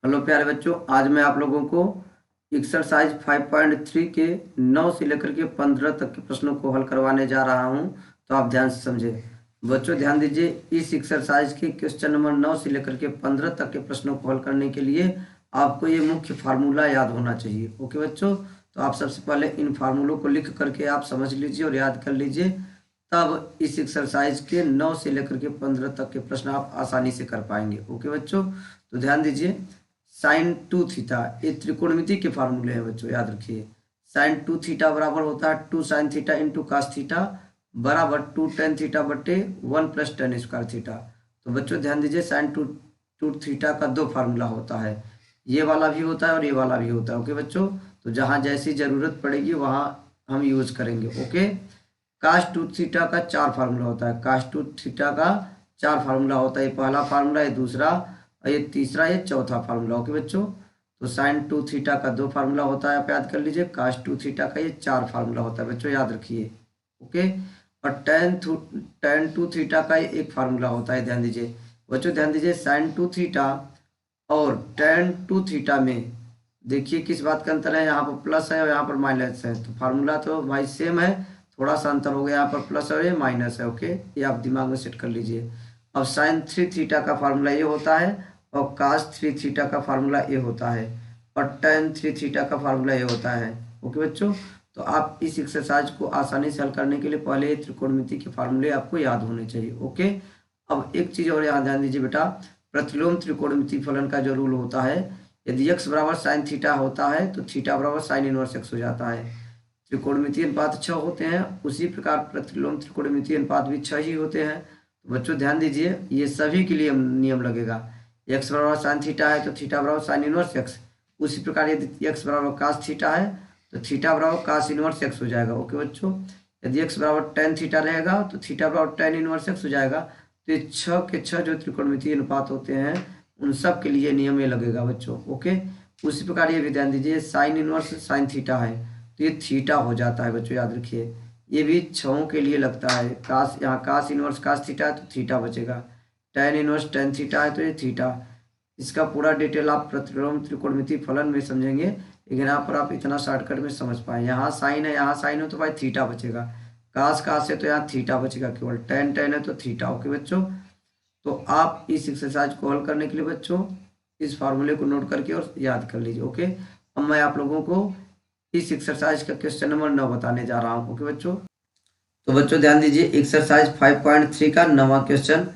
Hello प्यारे बच्चों, आज मैं आप लोगों को एक्सरसाइज 5.3 के 9 से लेकर के 15 तक के प्रश्नों को हल करवाने जा रहा हूं। तो आप ध्यान से समझें। बच्चों ध्यान दीजिए, इस एक्सरसाइज के क्वेश्चन नंबर 9 से लेकर के 15 तक के प्रश्नों को हल करने के लिए आपको ये मुख्य फार्मूला याद होना चाहिए। ओके बच्चों, तो आप सबसे पहले इन फार्मूलों को लिख करके आप समझ लीजिए और याद कर लीजिए, तब इस एक्सरसाइज के 9 से लेकर के 15 तक के प्रश्न आप आसानी से कर पाएंगे। ओके बच्चों, तो ध्यान दीजिए। साइन 2 थीटा, ये त्रिकोणमिति के फार्मूले हैं बच्चों, याद रखिए। साइन 2 थीटा बराबर होता है 2 sine theta into cos theta बराबर 2 टेन थीटा बटे 1 प्लस टेन स्क्वायर थीटा। तो बच्चों ध्यान दीजिए, साइन टू थीटा का दो फार्मूला होता है, ये वाला भी होता है और ये वाला भी होता है। ओके बच्चों, तो जहाँ जैसी जरूरत पड़ेगी वहाँ हम यूज करेंगे। ओके, कास 2 थीटा का चार फार्मूला होता है, कास 2 थीटा का चार फार्मूला होता है। ये पहला फार्मूला, ये दूसरा और ये तीसरा, ये चौथा फार्मूला। ओके बच्चों, तो साइन 2 थीटा का दो फार्मूला होता है, आप याद कर लीजिए। कास 2 थीटा का ये चार फार्मूला होता है बच्चों, याद रखिए। ओके, और टेन 2 थीटा का ये एक फार्मूला होता है, ध्यान दीजिए बच्चों। ध्यान दीजिए, साइन 2 थीटा और टेन 2 थीटा में देखिए किस बात का अंतर है, यहाँ पर प्लस है और यहाँ पर माइनस है। तो फार्मूला तो भाई सेम है, थोड़ा सा अंतर हो गया, यहाँ पर प्लस और ये माइनस है। ओके, ये आप दिमाग में सेट कर लीजिए। अब साइन 3 थीटा का फार्मूला ये होता है और कास 3 थीटा का फार्मूला ये होता है और टेन 3 थीटा का फार्मूला ये होता है। ओके बच्चों, तो आप इस एक्सरसाइज को आसानी से हल करने के लिए पहले त्रिकोणमिति के फार्मूले आपको याद होने चाहिए। ओके, अब एक चीज और यहाँ ध्यान दीजिए बेटा, प्रतिलोम त्रिकोणमिति फलन का जो रूल होता है, यदि x बराबर साइन थीटा होता है तो थीटा बराबर साइन इनवर्स x हो जाता है। त्रिकोणमितीय अनुपात 6 होते हैं, उसी प्रकार प्रतिलोम त्रिकोणमितीय अनुपात भी 6 ही होते हैं। तो बच्चों ध्यान दीजिए, ये सभी के लिए नियम लगेगा। x बराबर साइन थीटा है तो थीटा बराबर साइन इनवर्स x, उसी प्रकार यदि x बराबर कास थीटा है तो थीटा बराबर कास इनवर्स x हो जाएगा। ओके बच्चों, यदि x बराबर टेन थीटा रहेगा तो थीटा बराबर टेन इनवर्स x हो जाएगा। तो ये 6 के 6 जो त्रिकोणमितीय अनुपात होते हैं उन सब के लिए नियम ये लगेगा बच्चों। ओके, उसी प्रकार ये भी ध्यान दीजिए, साइन इनवर्स साइन थीटा है तो ये थीटा हो जाता है बच्चों, याद रखिए। ये भी 6 के लिए लगता है। कास, यहाँ कास इनवर्स कास थीटा है तो थीटा बचेगा, टेन इनवर्स टेन थीटा है तो ये थीटा। इसका पूरा डिटेल आप प्रतिलोम त्रिकोणमिति फलन में समझेंगे, लेकिन यहाँ पर आप इतना शॉर्टकट में समझ पाए। यहाँ साइन है, यहाँ साइन हो तो भाई थीटा बचेगा, कास कास है तो यहाँ थीटा बचेगा केवल, टेन टेन है तो थीटा। ओके बच्चों, तो आप इस एक्सरसाइज को हल करने के लिए बच्चों इस फार्मूले को नोट करके और याद कर लीजिए। ओके, अब मैं आप लोगों को इस एक्सरसाइज का क्वेश्चन नंबर 9 बताने जा रहा हूँ। ओके बच्चों, तो बच्चों ध्यान दीजिए, एक्सरसाइज 5.3 का 9वां क्वेश्चन,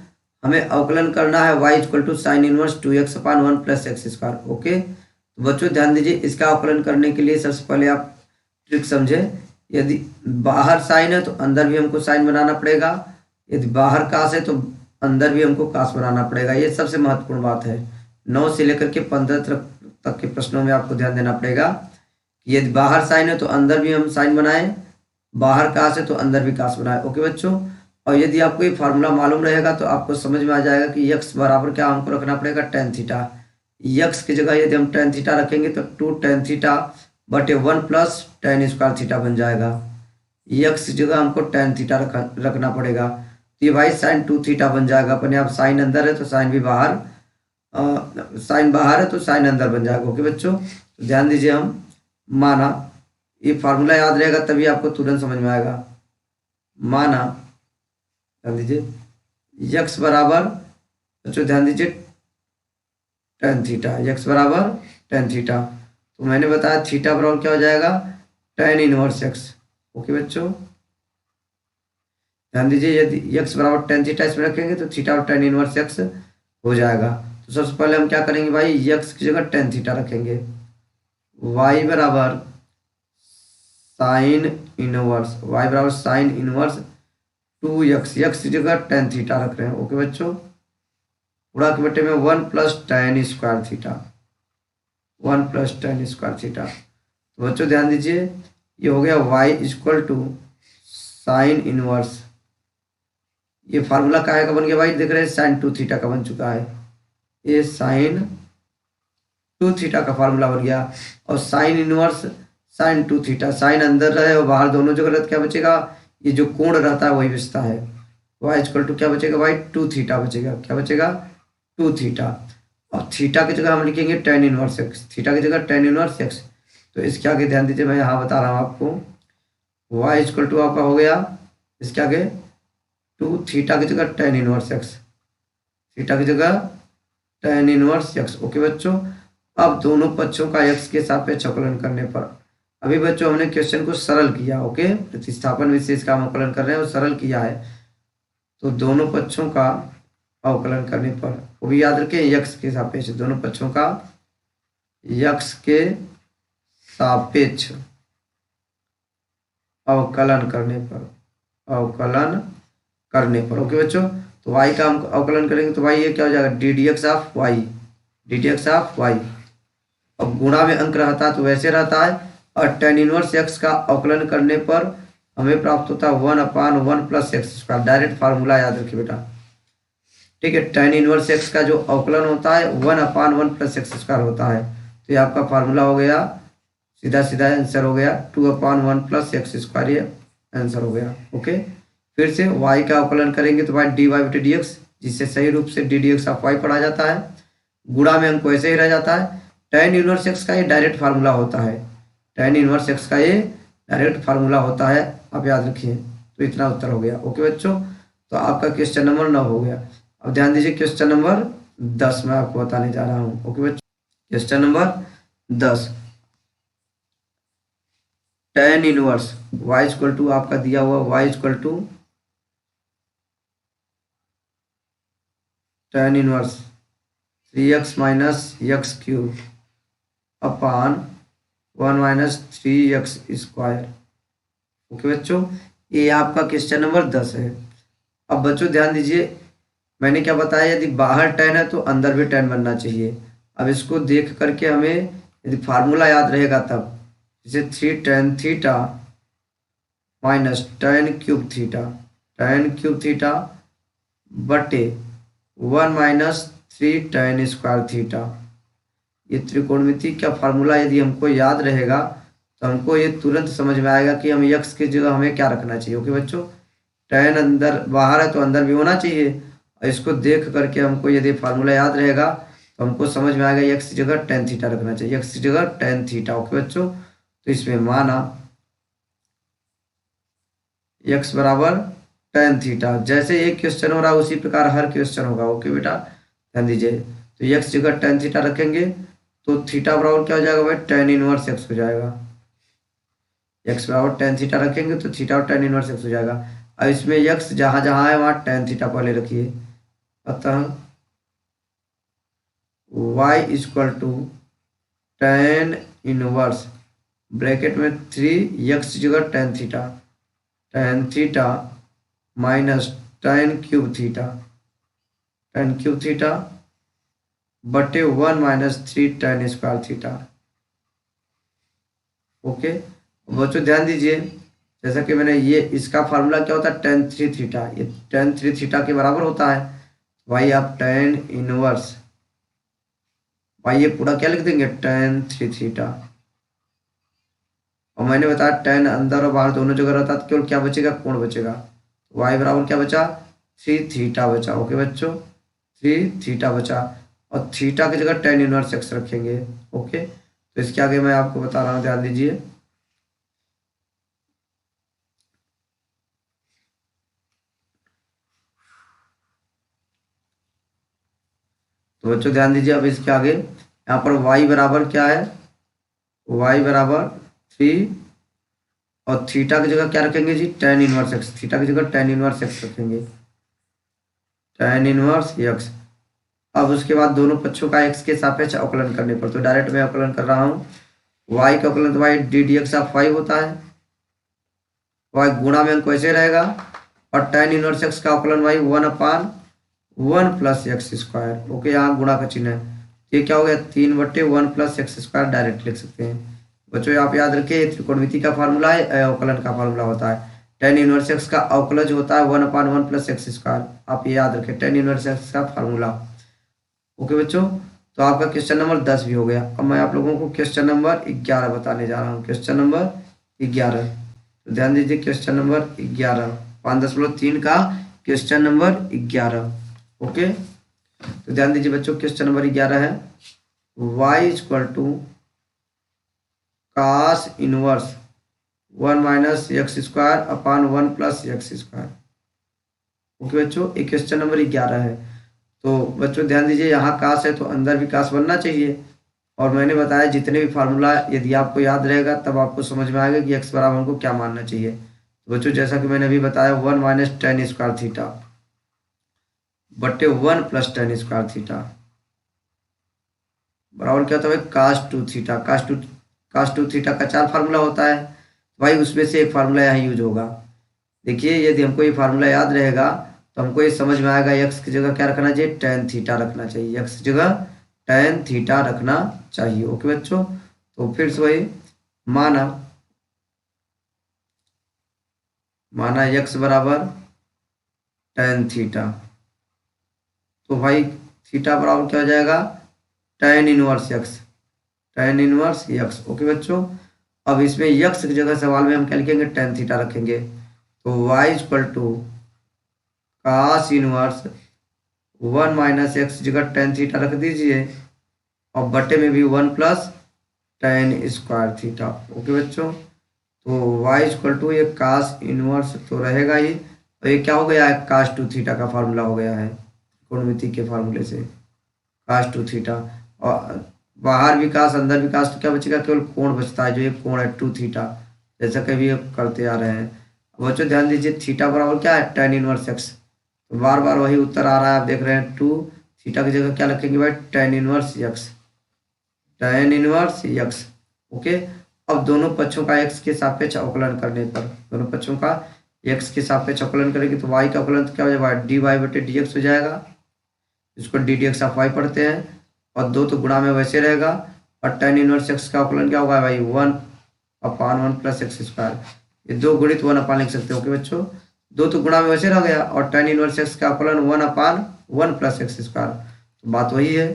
हमें अवकलन करना है y equal to sine inverse 2x upon 1 plus x square. Okay, तो बच्चों ध्यान दीजिए, इसका अवकलन करने के लिए सबसे पहले आप ट्रिक समझे। यदि बाहर साइन है तो अंदर भी हमको साइन बनाना पड़ेगा, यदि बाहर कास है तो अंदर भी हमको कास बनाना पड़ेगा। ये सबसे महत्वपूर्ण बात है। 9 से लेकर के 15 तक के प्रश्नों में आपको ध्यान देना पड़ेगा कि यदि बाहर साइन है तो अंदर भी हम साइन बनाएं, बाहर कास है तो अंदर भी कास बनाए। ओके बच्चों, और यदि आपको ये फार्मूला मालूम रहेगा तो आपको समझ में आ जाएगा कि x बराबर क्या हमको रखना पड़ेगा, टेन थीटा। x की जगह यदि हम टेन थीटा रखेंगे तो 2 टेन थीटा बटे 1 प्लस टेन स्क्वायर थीटा बन जाएगा। x की जगह हमको टेन थीटा रखना पड़ेगा, तो ये भाई साइन 2 थीटा बन जाएगा। अपने आप साइन अंदर है तो साइन भी बाहर, साइन बाहर है तो साइन अंदर बन जाएगा। ओके बच्चों, तो ध्यान दीजिए, हम माना, ये फार्मूला याद रहेगा तभी आपको तुरंत समझ में आएगा। माना, ध्यान दीजिए, x बराबर बच्चों ध्यान दीजिए टेन थीटा, x बराबर टेन थीटा, तो मैंने बताया थीटा बराबर क्या हो जाएगा, टेन इनवर्स x। ओके बच्चों, ध्यान दीजिए, यदि x बराबर टेन थीटा इसमें रखेंगे तो थीटा और टेन इनवर्स x हो जाएगा। तो सबसे पहले हम क्या करेंगे भाई, x की जगह टेन थीटा रखेंगे, y बराबर साइन इनवर्स, y बराबर साइन इनवर्स 2x, x की जगह टेन थीटा रख रहे हैं। ओके बच्चों, पूरा के बटे में 1 plus tan square theta, 1 plus tan square theta. तो बच्चों ध्यान दीजिए, ये हो गया y equal to sine inverse, ये फार्मूला काहे का बन गया भाई, देख रहे हैं साइन 2 थीटा का बन चुका है, ये साइन 2 थीटा का फार्मूला बन गया। और sine inverse sine 2 theta, sine अंदर रहे और बाहर दोनों जगह रहता, क्या बचेगा, ये जो कोण रहता है वही बचता है। y इक्वल टू क्या बचेगा भाई, 2 थीटा बचेगा, क्या बचेगा, 2 थीटा। अब थीटा की जगह हम लिखेंगे tan इनवर्स एक्स, थीटा की जगह tan इनवर्स एक्स। तो इसके आगे ध्यान दीजिए, मैं यहाँ बता रहा हूँ आपको, y इक्वल टू आपका हो गया इसके आगे 2 थीटा की जगह tan इनवर्स एक्स, थीटा की जगह tan इनवर्स एक्स। ओके बच्चों, अब दोनों पक्षों का x के सापेक्ष अवकलन करने पर, अभी बच्चों हमने क्वेश्चन को सरल किया। ओके, प्रतिस्थापन विशेष का हम अवकलन कर रहे हैं और सरल किया है। तो दोनों पक्षों का अवकलन करने पर, वो भी याद रखें x के सापेक्ष, दोनों पक्षों का x के सापेक्ष अवकलन करने पर, अवकलन करने पर। ओके बच्चों, तो y का हम अवकलन करेंगे तो भाई ये क्या हो जाएगा, d d x of y, d d x of y. अब गुणा में अंक रहता है तो वैसे रहता है, और tan इनवर्स एक्स का अवकलन करने पर हमें प्राप्त होता है 1/1 plus x square, direct formula याद रखिए बेटा। ठीक है, tan इनवर्स एक्स का जो अवकलन होता है 1/1 प्लस एक्स स्क्वायर होता है। तो ये आपका फार्मूला हो गया, सीधा सीधा आंसर हो गया 2/1 प्लस एक्स स्क्वायर, ये आंसर हो गया। ओके, फिर से y का अवकलन करेंगे तो भाई डी वाई बटे डी एक्स, जिससे सही रूप से d d x of y पढ़ा जाता है। गुणा में अंक वैसे ही रह जाता है। tan इनवर्स एक्स का ये डायरेक्ट फार्मूला होता है, tan इनवर्स एक्स का ये डायरेक्ट फार्मूला होता है, आप याद रखिए। तो इतना उत्तर हो गया। ओके बच्चों, तो आपका क्वेश्चन नंबर 9 हो गया। अब ध्यान दीजिए क्वेश्चन नंबर 10 मैं आपको बताने जा रहा हूँ। ओके बच्चों, question number 10, tan inverse y equal to आपका दिया हुआ y equal to tan inverse 3x minus x cube upon 1 minus 3x square. Okay बच्चों, ये आपका क्वेश्चन नंबर 10 है। अब बच्चों ध्यान दीजिए, मैंने क्या बताया, यदि बाहर tan है तो अंदर भी tan बनना चाहिए। अब इसको देख करके हमें यदि फार्मूला याद रहेगा तब, जैसे 3 tan theta minus tan cube theta, tan cube theta बटे 1 माइनस 3 tan स्क्वायर थीटा। ये त्रिकोणमिति का फार्मूला यदि हमको याद रहेगा तो हमको ये तुरंत समझ में आएगा कि हम x की जगह हमें क्या रखना चाहिए। ओके बच्चों, tan अंदर बाहर है तो अंदर भी होना चाहिए, और इसको देख करके हमको यदि फार्मूला याद रहेगा तो हमको समझ में आएगा x की जगह tan थीटा रखना चाहिए, x की जगह tan थीटा। ओके बच्चों, तो इसमें माना x बराबर tan थीटा, जैसे एक क्वेश्चन हो रहा है उसी प्रकार हर क्वेश्चन होगा। ओके बेटा, ध्यान दीजिए, तो x जगह tan थीटा रखेंगे तो थीटा बराबर क्या हो जाएगा भाई, tan इनवर्स x हो जाएगा। x बराबर tan थीटा रखेंगे तो थीटा और tan इनवर्स x हो जाएगा। अब इसमें x जहां जहां है वहां tan थीटा पहले रखिए। अतः y equal to tan inverse bracket में 3x जगह tan theta minus tan cube theta बटे 1 minus 3 tan square theta. Okay बच्चों ध्यान दीजिए, जैसा कि मैंने ये इसका फार्मूला क्या होता है, tan 3 थीटा, ये tan 3 थीटा के बराबर होता है। भाई आप tan इनवर्स, भाई ये पूरा क्या लिख देंगे, tan 3 थीटा। और मैंने बताया tan अंदर और बाहर दोनों जगह रहता है तो केवल क्या बचेगा, कोण बचेगा। y बराबर क्या बचा, 3 थीटा बचा। ओके बच्चों, 3 थीटा बचा, और थीटा की जगह tan इनवर्स x रखेंगे। ओके, तो इसके आगे मैं आपको बता रहा हूँ, ध्यान दीजिए। तो बच्चों ध्यान दीजिए, अब इसके आगे यहाँ पर y बराबर क्या है, y बराबर 3, और थीटा की जगह क्या रखेंगे जी, tan इनवर्स x, थीटा की जगह tan इनवर्स x रखेंगे, tan इनवर्स x। अब उसके बाद दोनों पक्षों का x के सापेक्ष अवकलन करने पर, तो डायरेक्ट मैं अवकलन कर रहा हूँ। y का अवकलन तो भाई D d x of y होता है, y गुणा में अंक वैसे रहेगा, और tan इनवर्स x का अवकलन भाई 1/1 प्लस एक्स स्क्वायर। ओके, यहाँ गुणा का चिन्ह है, ये क्या हो गया, 3/1 प्लस एक्स स्क्वायर डायरेक्ट लिख सकते हैं। बच्चों आप याद रखिए, त्रिकोणमिति का फार्मूला है, अवकलन का फार्मूला होता है। tan इनवर्स एक्स का अवकलज होता है 1/1 प्लस एक्स स्क्वायर, आप ये याद रखें, tan इनवर्स एक्स का फार्मूला। ओके बच्चों, तो आपका क्वेश्चन नंबर 10 भी हो गया। अब मैं आप लोगों को क्वेश्चन नंबर 11 बताने जा रहा हूँ, क्वेश्चन नंबर 11। तो ध्यान दीजिए, क्वेश्चन नंबर 11 5.3 का क्वेश्चन नंबर 11। ओके, तो ध्यान दीजिए बच्चों, क्वेश्चन नंबर 11 है y equal to cos inverse 1 minus x square upon 1 plus x square. Okay बच्चों, ये क्वेश्चन नंबर 11 है। तो बच्चों ध्यान दीजिए, यहाँ काश है तो अंदर भी काश बनना चाहिए। और मैंने बताया जितने भी फार्मूला यदि आपको याद रहेगा तब आपको समझ में आएगा कि एक्स बराबर हमको क्या मानना चाहिए। तो बच्चों जैसा कि मैंने अभी बताया 1 माइनस टेन स्क्वायर थीटा बटे 1 प्लस टेन स्क्वायर थीटा बराबर क्या होता है काश टू थीटा। काश टू थीटा का 4 फार्मूला होता है, भाई उसमें से एक फार्मूला यहाँ यूज होगा। देखिए यदि हमको ये फार्मूला याद रहेगा तो हमको ये समझ में आएगा एक्स की जगह क्या रखना चाहिए, टेन थीटा रखना चाहिए। एक्स की जगह टेन थीटा रखना चाहिए। ओके बच्चों, तो फिर से वही माना एक्स बराबर टेन थीटा, तो भाई थीटा बराबर क्या हो जाएगा tan inverse x, tan inverse x. Okay बच्चों, अब इसमें एक्स की जगह सवाल में हम क्या लिखेंगे, टेन थीटा रखेंगे। तो y equal to cos inverse 1 minus x जगह टेन थीटा रख दीजिए और बटे में भी 1 plus tan square theta. Okay बच्चों, तो y इक्वल टू ये कास इनवर्स तो रहेगा ही, तो ये क्या हो गया है कास टू थीटा का फार्मूला हो गया है त्रिकोणमिति के फार्मूले से, कास टू थीटा। और बाहर भी कास अंदर भी कास, तो क्या बचेगा केवल कोण बचता है, जो ये कोण है टू थीटा, जैसा कभी करते आ रहे हैं। बच्चों ध्यान दीजिए थीटा बराबर क्या है टेन इनवर्स एक्स, तो बार बार वही उत्तर आ रहा है, आप देख रहे हैं टू थीटा की जगह क्या रखेंगे भाई tan inverse x, tan inverse x. Okay, अब दोनों पक्षों का एक्स के सापेक्ष अवकलन करने पर, दोनों पक्षों का एक्स के सापेक्ष अवकलन करेंगे तो वाई का अवकलन तो क्या हो जाएगा डी वाई बटे डी एक्स हो जाएगा, इसको d d x of y पढ़ते हैं। और दो तो गुणा में वैसे रहेगा, और टेन इनवर्स एक्स का अवकलन क्या होगा भाई 1 अपान 1 प्लस एक्स स्क्वायर, ये दो गुणित 1 अपान लिख सकते हो। ओके बच्चों, दो तो गुणा में वैसे रह गया, और टेन इनवर्स एक्स का अवकलन 1 अपान 1 प्लस एक्स स्क्वायर, तो बात वही है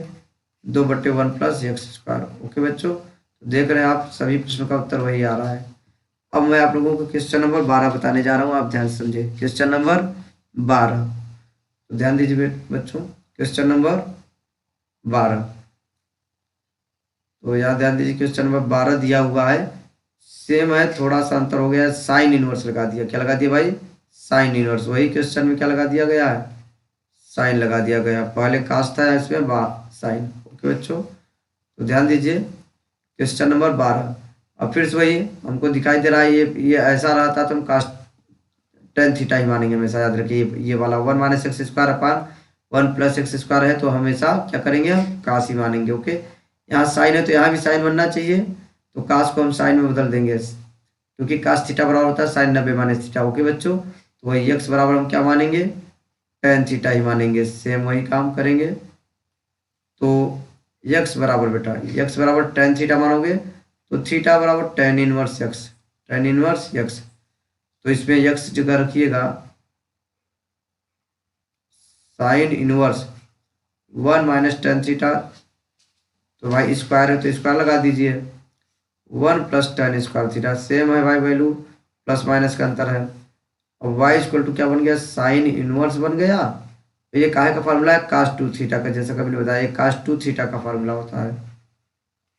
2 बटे 1 प्लस एक्स स्क्वायर। ओके बच्चों, तो देख रहे हैं आप सभी प्रश्नों का उत्तर वही आ रहा है। अब मैं आप लोगों को क्वेश्चन नंबर 12 बताने जा रहा हूँ, आप ध्यान से समझे। क्वेश्चन नंबर 12, तो ध्यान दीजिए बच्चों, क्वेश्चन नंबर 12, तो यहाँ ध्यान दीजिए क्वेश्चन नंबर 12 दिया हुआ है, सेम है, थोड़ा सा अंतर हो गया है, साइन इनवर्स लगा दिया। क्या लगा दिया भाई साइन इनवर्स, वही क्वेश्चन में क्या लगा दिया गया है साइन लगा दिया गया, पहले कास था इसमें साइन। ओके बच्चों, तो ध्यान दीजिए क्वेश्चन नंबर 12, अब फिर से वही हमको दिखाई दे रहा है, ये ऐसा रहा था तो हम कास्ट टेन थीटा ही मानेंगे हमेशा, याद रखिए ये वाला 1 minus x square upon 1 plus x square है, तो हमेशा क्या करेंगे हम काश ही मानेंगे। ओके, यहाँ साइन है तो यहाँ भी साइन बनना चाहिए, तो काश को हम साइन में बदल देंगे, क्योंकि काश थीटा बराबर होता है साइन 90 माइनस थीटा। ओके बच्चों, तो वही एक्स बराबर हम क्या मानेंगे टेन थीटा ही मानेंगे, सेम वही काम करेंगे। तो एक्स बराबर बेटा एक्स बराबर टेन थीटा मानोगे तो थीटा बराबर tan inverse x, tan inverse x, तो इसमें एक्स जगह रखिएगा sine inverse 1 minus tan theta, तो भाई स्क्वायर है तो स्क्वायर लगा दीजिए, 1 plus tan square theta, same है भाई वैल्यू, प्लस माइनस का अंतर है। और वाई इक्वल टू क्या बन गया साइन इनवर्स बन गया, तो ये काहे का फार्मूला है कास टू थीटा का, जैसा कभी बताया ये कास टू थीटा का फार्मूला होता है।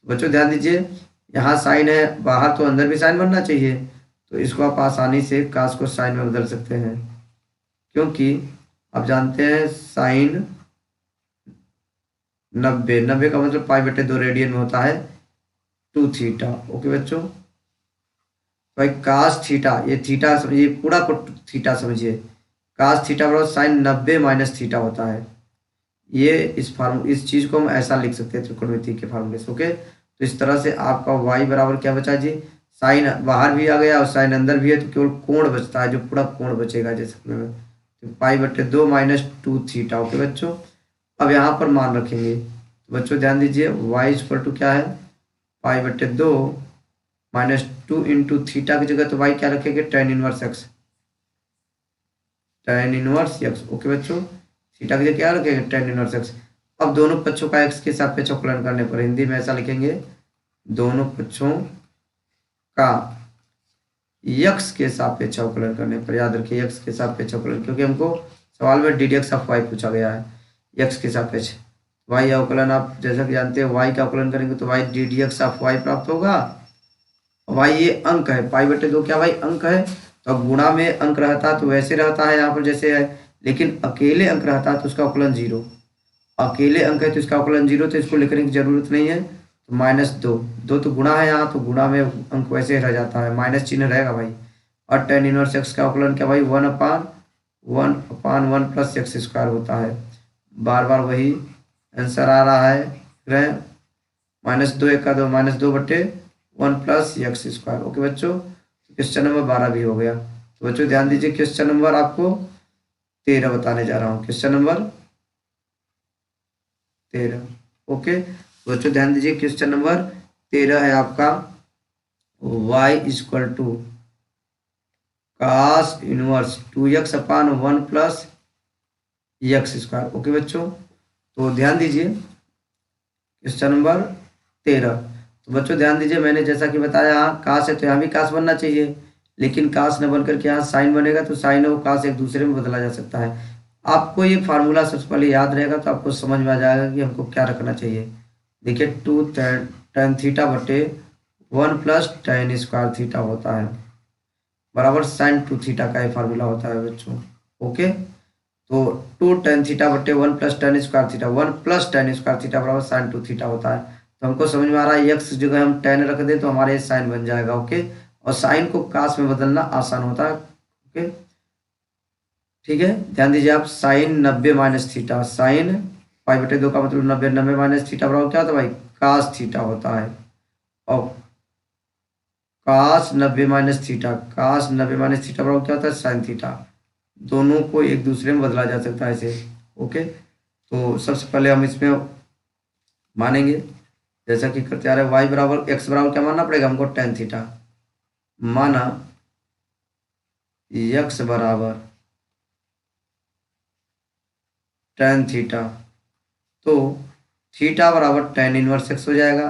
बच्चों ध्यान दीजिए, यहाँ साइन है बाहर तो अंदर भी साइन बनना चाहिए, तो इसको आप आसानी से कास को साइन में बदल सकते हैं, क्योंकि आप जानते हैं साइन 90 का मतलब पाई बटे 2 रेडियन में होता है 2 थीटा। ओके बच्चों, भाई कास थीटा, ये थीटा समझिए पूरा को थीटा समझिए, कास थीटा बराबर साइन 90 माइनस थीटा होता है। ये इस चीज को हम ऐसा लिख सकते हैं त्रिकोणमिति के फार्मूले से। ओके, तो इस तरह से आपका y बराबर क्या बचा जी, साइन बाहर भी आ गया और साइन अंदर भी है, तो केवल कोण बचता है, जो पूरा कोण बचेगा जैसे में, तो पाई बटे 2 माइनस 2 थीटा। ओके बच्चों, अब यहाँ पर मान रखेंगे, तो बच्चों ध्यान दीजिए y इक्वल टू क्या है पाई बटे 2 माइनस 2 इंटू थीटा की जगह तो y क्या रखेंगे tan inverse x, tan inverse x. Okay बच्चों, थीटा की जगह क्या रखेंगे टेन इनवर्स एक्स। अब दोनों पक्षों का एक्स के सापेक्ष अवकलन करने पर हिंदी में ऐसा लिखेंगे, दोनों पक्षों का एक्स के सापेक्ष अवकलन करने पर, याद रखिए एक्स के सापेक्ष अवकलन, क्योंकि हमको सवाल में d d x of y पूछा गया है, एक्स के सापेक्ष। वाई अवकलन आप जैसा कि जानते हैं, वाई का अवकलन करेंगे तो y d d x of y प्राप्त होगा। वाई ये अंक है, पाई बटे दो क्या भाई अंक है, तो अब गुणा में अंक रहता तो वैसे रहता है यहाँ पर जैसे है, लेकिन अकेले अंक रहता है तो उसका अवकलन जीरो। अकेले अंक है तो इसका अवकलन जीरो, तो इसको लिखने की जरूरत नहीं है। तो माइनस दो, दो तो गुणा है यहाँ, तो गुणा में अंक वैसे रह जाता है, माइनस चिन्ह रहेगा भाई। और टेन इनवर्स एक्स का अवकलन क्या भाई, one upon one plus x square होता है। बार बार वही आंसर आ रहा है, माइनस दो एक का दो, माइनस दो बटे one plus x square. Okay बच्चों, तो क्वेश्चन नंबर 12 भी हो गया। तो बच्चों ध्यान दीजिए, क्वेश्चन नंबर आपको 13 बताने जा रहा हूँ, क्वेश्चन नंबर 13। ओके तो बच्चों ध्यान दीजिए, क्वेश्चन नंबर 13 है आपका, y equal to cos inverse 2x upon one plus x square. Okay बच्चों, तो ध्यान दीजिए क्वेश्चन नंबर 13। तो बच्चों ध्यान दीजिए, मैंने जैसा कि बताया यहाँ कास है तो यहाँ भी कास बनना चाहिए, लेकिन कास न बनकर के यहाँ साइन बनेगा, तो साइन और कास एक दूसरे में बदला जा सकता है। आपको ये फार्मूला सबसे पहले याद रहेगा तो आपको समझ में आ जाएगा कि हमको क्या रखना चाहिए। देखिए 2 tan थीटा बटे one plus tan square theta होता है बराबर साइन 2 थीटा का ये फार्मूला होता है बच्चों। ओके, तो 2 tan थीटा बटे one plus tan square theta, one plus tan square theta बराबर साइन 2 थीटा होता है। तो हमको समझ में आ रहा है एक्स जगह हम tan रख दें तो हमारे साइन बन जाएगा। ओके, और साइन को कास में बदलना आसान होता है। ओके ठीक है, ध्यान दीजिए आप, sine 90 minus theta, sine pi बटे दो का मतलब 90, 90 माइनस थीटा बराबर क्या होता है भाई, कास थीटा होता है। और कास 90 माइनस थीटा, कास 90 माइनस थीटा बराबर क्या होता है, साइन थीटा। दोनों को एक दूसरे में बदला जा सकता है ऐसे। ओके, तो सबसे पहले हम इसमें मानेंगे जैसा कि करते आ रहे हैं, वाई बराबर एक्स बराबर क्या मानना पड़ेगा हमको, tan थीटा। माना एक्स बराबर tan थीटा, तो थीटा बराबर tan इनवर्स एक्स हो जाएगा।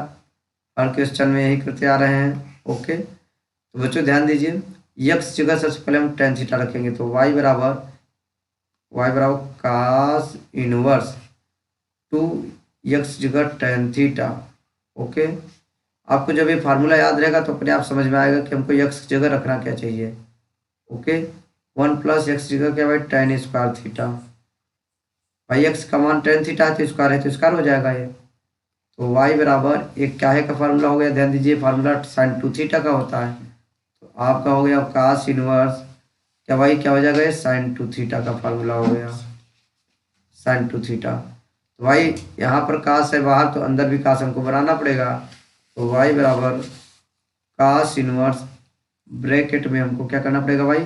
हर क्वेश्चन में यही करते आ रहे हैं। ओके, तो बच्चों ध्यान दीजिए, एक्स जगह सबसे पहले हम tan थीटा रखेंगे, तो वाई बराबर कास इनवर्स 2x जगह tan थीटा। ओके, आपको जब ये फार्मूला याद रहेगा तो अपने आप समझ में आएगा कि हमको x जगह रखना क्या चाहिए। ओके, वन प्लस एक्स जगह क्या भाई, tan स्क्वायर थीटा। भाई x का मान tan थीटा है तो स्क्वायर हो जाएगा ये। तो y बराबर एक क्या है का फार्मूला हो गया, ध्यान दीजिए फार्मूला साइन 2 थीटा का होता है, तो आपका हो गया कास इनवर्स क्या भाई क्या हो जाएगा, ये साइन 2 थीटा का फार्मूला हो गया, साइन 2 थीटा। तो भाई यहाँ पर कास है बाहर, तो अंदर भी कास हमको बनाना पड़ेगा। तो y बराबर कास इनवर्स ब्रैकेट में हमको क्या करना पड़ेगा भाई,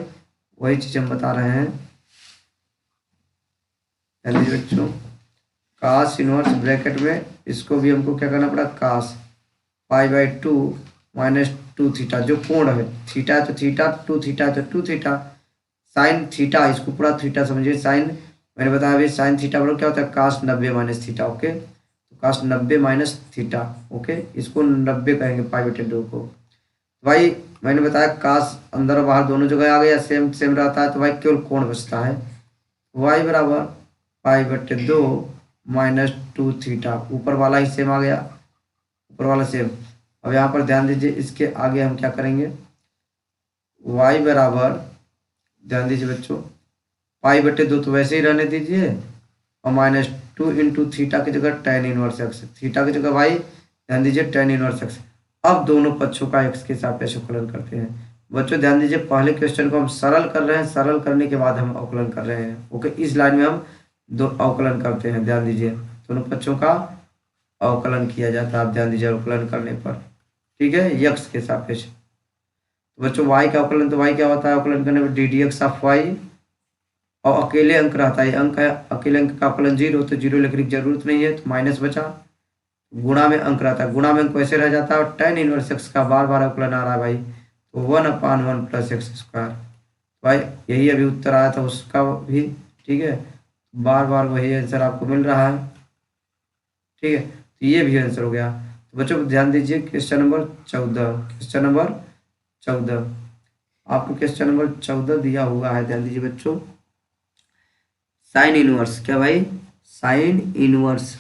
वही चीज हम बता रहे हैं बच्चों, कास इनवर्स ब्रैकेट में इसको भी हमको क्या करना पड़ा, कास पाई बाई 2 माइनस 2 थीटा, जो कोण है, थीटा है तो थीटा, 2 थीटा है तो 2 थीटा, साइन थीटा, इसको पूरा थीटा समझिए, साइन मैंने बताया अभी साइन थीटा बराबर क्या होता है, कास 90 माइनस थीटा। ओके, तो कास 90 माइनस थीटा। ओके, इसको 90 कहेंगे पाई बटे 2 को। भाई मैंने बताया कास अंदर और बाहर दोनों जगह आ गया, सेम सेम रहता है, तो भाई केवल कोण बचता है। वाई बराबर पाई बटे 2 माइनस 2 थीटा, ऊपर वाला ही सेम आ गया, ऊपर वाला सेम। अब यहाँ पर ध्यान दीजिए, इसके आगे हम क्या करेंगे, वाई बराबर ध्यान दीजिए बच्चों, पाई बटे 2 तो वैसे ही रहने दीजिए, और माइनस 2 इंटू थीटा की जगह tan इनवर्स एक्स, थीटा की जगह भाई ध्यान दीजिए tan इनवर्स एक्स। अब दोनों पक्षों का एक्स के सापेक्ष अवकलन करते हैं। बच्चों ध्यान दीजिए, पहले क्वेश्चन को हम सरल कर रहे हैं, सरल करने के बाद हम अवकलन कर रहे हैं। ओके, इस लाइन में हम दो अवकलन करते हैं, ध्यान दीजिए दोनों पक्षों का अवकलन किया जाता है। आप ध्यान दीजिए अवकलन करने पर, ठीक है, एक्स के सापेक्ष। तो बच्चों वाई का अवकलन, तो वाई क्या होता है अवकलन करने पर, d d x of y, और अकेले अंक रहता है, अंक है, अकेले अंक का अवकलन 0, तो 0 लिखने की जरूरत नहीं है, तो माइनस बचा। गुणा में अंक रहता है, गुणा में अंक वैसे रह जाता है, और tan इनवर्स एक्स का बार बार अवकलन आ रहा है भाई, तो 1/1 प्लस एक्स स्क्वायर। भाई यही अभी उत्तर आया था उसका भी, ठीक है, बार बार वही आंसर आपको मिल रहा है, ठीक है, तो ये भी आंसर हो गया। तो बच्चों ध्यान दीजिए, क्वेश्चन नंबर 14, क्वेश्चन नंबर 14 आपको क्वेश्चन नंबर 14 दिया हुआ है, ध्यान दीजिए बच्चों, साइन इनवर्स क्या भाई, sine inverse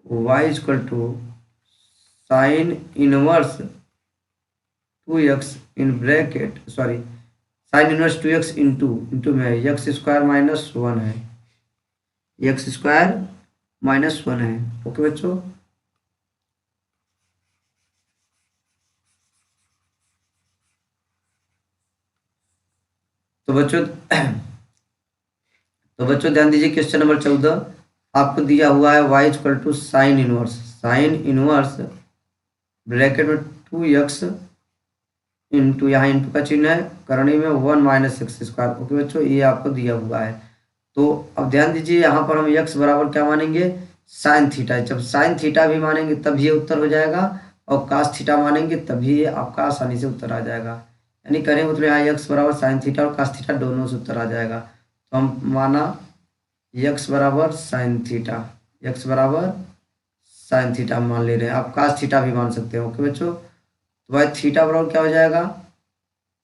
y equal to sine inverse 2x in bracket sorry sine inverse 2x into में एक्स स्क्वायर माइनस वन है, एक्स स्क्वायर माइनस वन है। ओके बच्चों, तो बच्चों ध्यान दीजिए क्वेश्चन नंबर 14 आपको दिया हुआ है y equal to sine inverse bracket में 2x इंटू, यहाँ इंटू का चिन्ह है करणी में 1 माइनस एक्स स्क्वायर। ओके बच्चों, ये आपको दिया हुआ है। तो अब ध्यान दीजिए यहाँ पर हम x बराबर क्या मानेंगे, साइन थीटा। जब साइन थीटा भी मानेंगे तब ये उत्तर हो जाएगा, और कास थीटा मानेंगे तभी ये आपका आसानी से उत्तर आ जाएगा। यानी करें मतलब यहाँ x बराबर साइन थीटा और कास थीटा दोनों से उत्तर आ जाएगा। तो हम माना x बराबर साइन थीटा, x बराबर साइन थीटा मान ले रहे हैं। आप कास थीटा भी मान सकते हो। ओके बच्चों, तो भाई थीटा बराबर क्या हो जाएगा,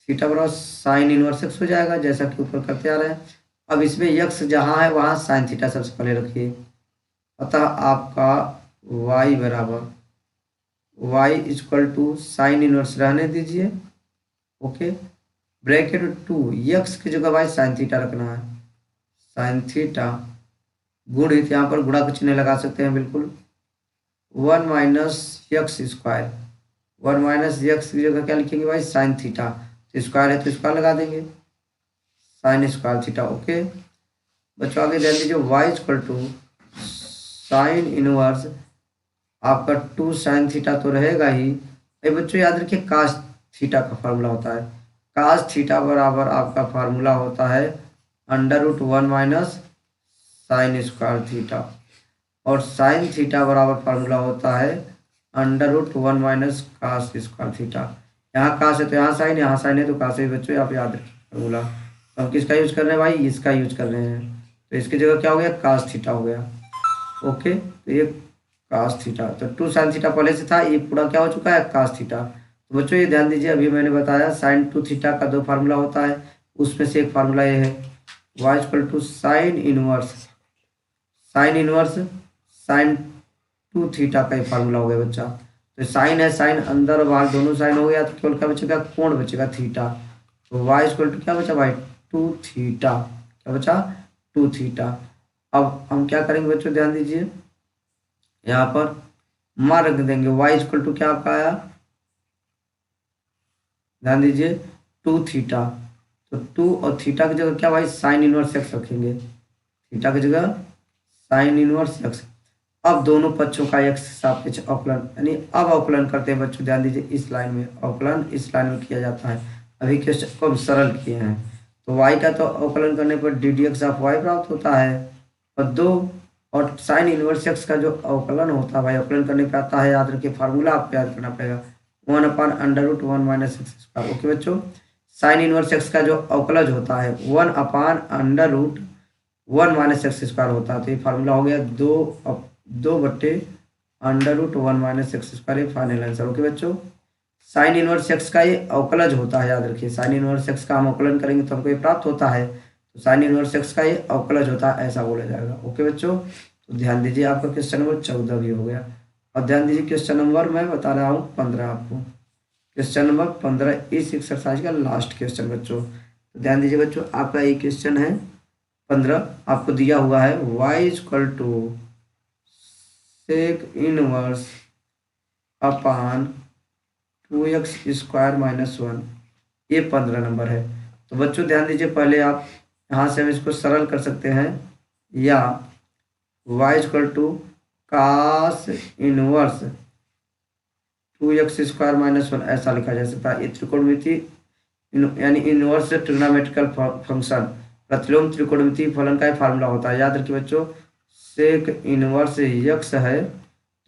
थीटा बराबर साइन इनवर्स एक्स हो जाएगा, जैसा कि ऊपर करते आ रहे हैं। अब इसमें यक्स जहाँ है वहाँ साइन थीटा सबसे पहले रखिए। अतः आपका y बराबर y equal to sine inverse रहने दीजिए। ओके, ब्रैकेट में 2 यक्स की जगह भाई साइन थीटा रखना है, साइन थीटा गुणित, यहाँ पर गुणा का चिन्ह लगा सकते हैं बिल्कुल, 1 minus x square, 1 minus x की जगह क्या लिखेंगे भाई साइन थीटा, तो स्क्वायर है तो स्क्वायर लगा देंगे, साइन स्क्वायर थीटा। ओके बच्चों, आगे ध्यान दीजिए y equal to sine inverse आपका 2 साइन थीटा तो रहेगा ही। ये बच्चों याद रखिए कास थीटा का फार्मूला होता है, कास थीटा बराबर आपका फार्मूला होता है √1 माइनस साइन स्क्वायर थीटा, और साइन थीटा बराबर फार्मूला होता है √1 माइनस कास स्क्वायर थीटा। यहाँ कास है तो यहाँ साइन है तो कास है। बच्चों आप याद रखिए फार्मूला। तो हम किसका यूज कर रहे हैं भाई, इसका यूज कर रहे हैं, तो इसकी जगह क्या हो गया, कास थीटा हो गया। ओके, तो ये कास थीटा, तो 2 साइन थीटा पहले से था, ये पूरा क्या हो चुका है, कास थीटा। तो बच्चों ये ध्यान दीजिए, अभी मैंने बताया साइन 2 थीटा का 2 फार्मूला होता है, उसमें से एक फार्मूला ये है y equal to sine inverse sine 2 theta का ही फार्मूला हो गया बच्चा। तो साइन है, साइन अंदर और बाहर दोनों साइन हो गया, तो केवल क्या बचेगा, कोण बचेगा थीटा। तो y इक्वल टू क्या बचा भाई, 2 थीटा, क्या बचा, 2 थीटा। अब हम क्या करेंगे बच्चों, ध्यान दीजिए यहाँ पर मान रख देंगे, y इक्वल टू क्या आपका आया, ध्यान दीजिए 2 थीटा, तो 2 और थीटा की जगह क्या भाई साइन इनवर्स एक्स रखेंगे, थीटा की जगह साइन इनवर्स एक्स। अब दोनों पक्षों का एक्स सापेक्ष अवकलन, यानी अब अवकलन करते हैं बच्चों, ध्यान दीजिए इस लाइन में अवकलन इस लाइन में किया जाता है। अभी क्वेश्चन को हम सरल किए हैं, तो y का तो अवकलन करने पर ddx ऑफ y प्राप्त होता है, और साइन इनवर्स एक्स का जो अवकलन होता है भाई अवकलन करने पे आता है, याद रखिए फार्मूला आपको याद करना पड़ेगा, 1/√1 माइनस एक्स स्क्वायर। ओके बच्चों, साइन इनवर्स एक्स का जो अवकलज होता है 1/√1 माइनस एक्स स्क्वायर होता है, तो ये फार्मूला हो गया 2/√1 माइनस एक्स स्क्वायर, ये फाइनल आंसर। ओके बच्चों, साइन इनवर्स एक्स का ये अवकलज होता है, याद रखिए साइन इनवर्स एक्स का हम अवकलन करेंगे तो हमको ये प्राप्त होता है, तो साइन इनवर्स एक्स का ये अवकलज होता है, ऐसा बोला जाएगा। ओके बच्चों, तो ध्यान दीजिए आपका क्वेश्चन नंबर 14 भी हो गया। और ध्यान दीजिए क्वेश्चन नंबर मैं बता रहा हूँ 15 आपको, क्वेश्चन नंबर 15 इस एक्सरसाइज का लास्ट क्वेश्चन बच्चों। तो ध्यान दीजिए बच्चों, आपका ये क्वेश्चन है 15, आपको दिया हुआ है y equal to sec inverse upon 2x square minus 1, ये 15 नंबर है। तो बच्चों ध्यान दीजिए, पहले आप यहाँ से हम इसको सरल कर सकते हैं, या y equal to cos inverse 2x square minus 1 ऐसा लिखा जा सकता है। ये त्रिकोणमिति यानी इनवर्स ट्रिग्नोमेट्रिकल फंक्शन, प्रतिलोम त्रिकोणमिति फलन का फार्मूला होता है। याद रखिए बच्चों, सेक इनवर्स x है तो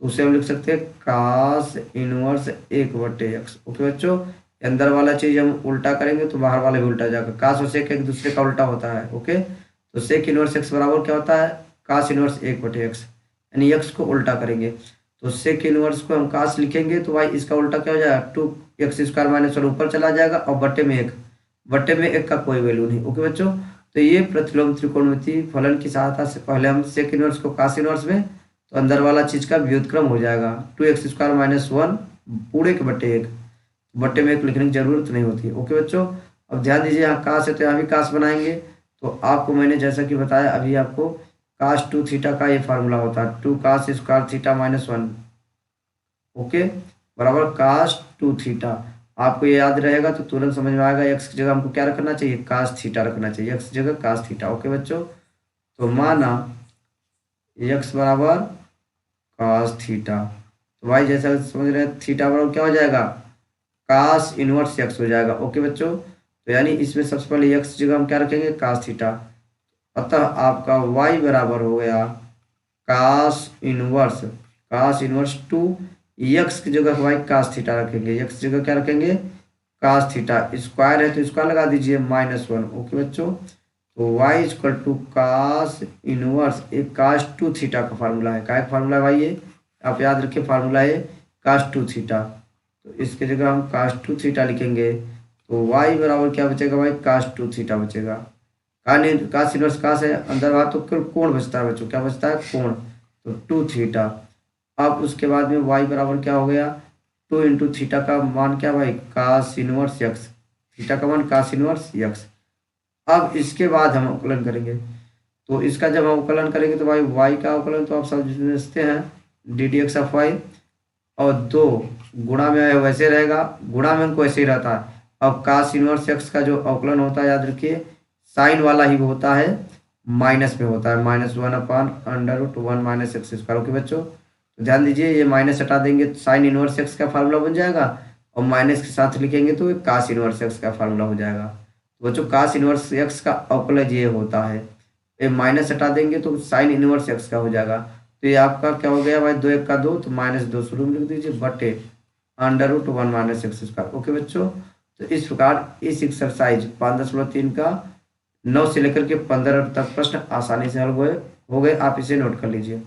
उसे हम लिख सकते हैं कास इनवर्स 1/x। ओके बच्चों, अंदर वाला चीज हम उल्टा करेंगे तो बाहर वाला भी उल्टा जाएगा, कास और सेक एक दूसरे का उल्टा होता है। ओके, तो सेक इनवर्स x बराबर क्या होता है, कास इनवर्स 1/x, यानी x को उल्टा करेंगे तो सेक इनवर्स को हम कास लिखेंगे तो भाई इसका उल्टा क्या हो जाएगा, 2x स्क्वायर माइनस 1 ऊपर चला जाएगा, और बट्टे में 1 का कोई वैल्यू नहीं। ओके बच्चों, तो ये प्रतिलोम त्रिकोणमितीय फलन की सहायता से पहले हम सेक इनवर्स को कास इनवर्स में, तो अंदर वाला चीज का व्युत्क्रम हो जाएगा 2x² - 1 पूरे के बटे 1, बटे में 1 लिखने की जरूरत नहीं होती है। ओके बच्चों, अब ध्यान दीजिए यहाँ कास है तो यहाँ भी कास बनाएंगे। तो आपको मैंने जैसा कि बताया अभी आपको कास 2 थीटा का ये फार्मूला होता है 2 cos स्क्वायर थीटा - 1, ओके, बराबर कास 2 थीटा। आपको ये याद रहेगा तो तुरंत समझ में आएगा। एक्स की जगह हमको क्या रखना चाहिए, कास थीटा रखना चाहिए, एक्स की जगह कास थीटा। ओके बच्चों, तो माना एक्स बराबर कास थीटा, तो भाई जैसा समझ रहे हैं थीटा बराबर क्या हो जाएगा, कास इनवर्स एक्स हो जाएगा। ओके बच्चों, तो यानी इसमें सबसे पहले एक्स की जगह हम क्या रखेंगे, कास थीटा। अतः आपका y बराबर हो गया कास इनवर्स 2, एक्स की जगह y कास थीटा रखेंगे, एक्स की जगह क्या रखेंगे, कास थीटा। स्क्वायर है तो स्क्वायर लगा दीजिए -1। ओके बच्चों, तो y equal to cos inverse एक कास 2 थीटा का फार्मूला है। क्या फार्मूला है भाई, ये आप याद रखिए, फार्मूला है कास 2 थीटा। तो इसके जगह हम कास 2 थीटा लिखेंगे, तो y बराबर क्या बचेगा भाई, कास 2 थीटा बचेगा। कास इनवर्स कास है, अंदर बात तो केवल कोण बचता है बच्चों, क्या बचता है, कोण, तो 2 थीटा। अब उसके बाद में y बराबर क्या हो गया, 2 इंटू थीटा का मान क्या भाई, कास इनवर्स एक्स, थीटा का मान कास इनवर्स एक्स। अब इसके बाद हम अवकलन करेंगे, तो इसका जब हम अवकलन करेंगे तो भाई y का अवकलन तो आप समझते हैं d d x of y, और 2 गुणा में है वैसे रहेगा, गुणा में उनको ऐसे ही रहता है। अब कास इनवर्स एक्स का जो अवकलन होता है याद रखिए साइन वाला ही होता है, माइनस में होता है, -1/√1 - x²। ओके बच्चों, तो ध्यान दीजिए ये माइनस हटा देंगे तो साइन इनवर्स एक्स का फार्मूला बन जाएगा, और माइनस के साथ लिखेंगे तो कास इनवर्स एक्स का फार्मूला हो जाएगा। तो बच्चों कास इनवर्स एक्स का अवकलज ये होता है, ये माइनस हटा देंगे तो साइन इनवर्स एक्स का हो जाएगा। तो ये आपका क्या हो गया भाई, 2 1 का 2, तो -2 शुरू में लिख दीजिए बटे √1 - x²। ओके बच्चों, तो इस प्रकार इस एक्सरसाइज 5.3 का 9 से लेकर के 15 तक प्रश्न आसानी से हल हो गए। आप इसे नोट कर लीजिए।